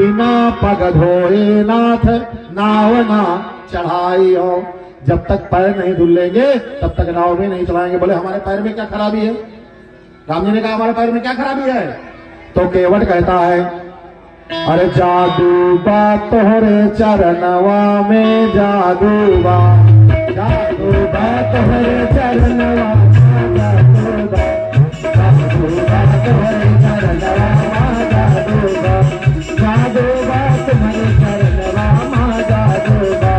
बिना पग धोए नाथ नाव ना चढ़ाई हो। जब तक पैर नहीं धुल लेंगे तब तक नाव में नहीं चलाएंगे। बोले हमारे पैर में क्या खराबी है? राम जी ने कहा हमारे पैर में क्या खराबी है? तो केवट कहता है अरे जादू बा तोहरे चरणवा में जादू बा तोहरे चरणवा जादू बा तोहरे चरणवा जादू बा तुम्हारे चरणवा जादू बा।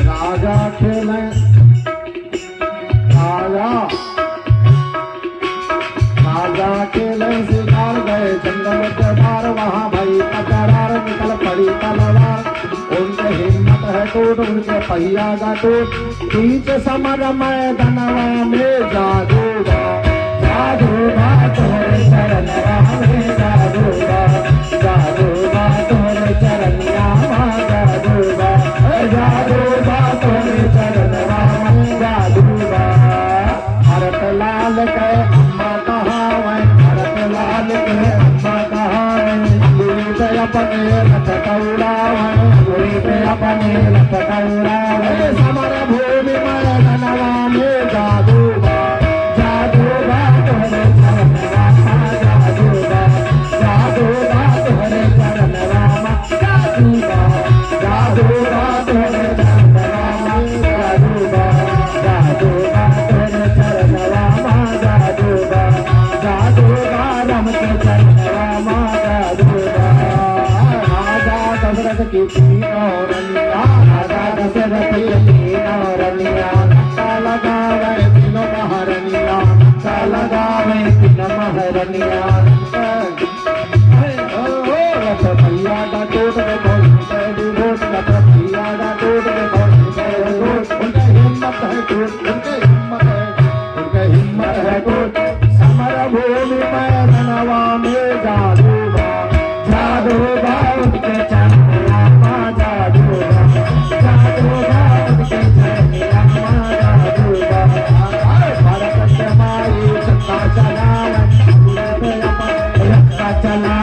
राजा खेले राजा खेले शिकार गए जंगल के बार वहां भई तकरार निकल पड़ी तलवार। उनके हिम्मत है टूट उनके पहिया का टूट बीच समर मैदानवा में जादू बा तोहरे चरणवा में जादू बा तोहरे चरणवा जादू बा तोहरे चरणवा जादू बा। हरत लाल के अम्मा कहावै हरत लाल के अम्मा कहावै गुरी पे अपने लटकौड़ावै गुरी पे अपने लटकौड़ावै। समर भूमि मैदानवा में जादू बा तोहरे चरणवा जादू बा तोहरे चरणवा जादू बा तोहरे चरणवा जादू बा तोहरे चरणवा जादू बा राम के चरणवा जादू बा। राजा दशरथ की तीन रनिया राजा दशरथ की तीन रनिया लगावे तीनों महारनिया लगावे तीनों महारनिया। भैया का टूट भैया का टूट उनका हिम्मत है टूट उनके हिम्मत है टूट। समर भूमि मैदानवा में जादू बा उनके चरणवा जादू बा उनके चरणवा जादू बा। भरत के माई चंदा चला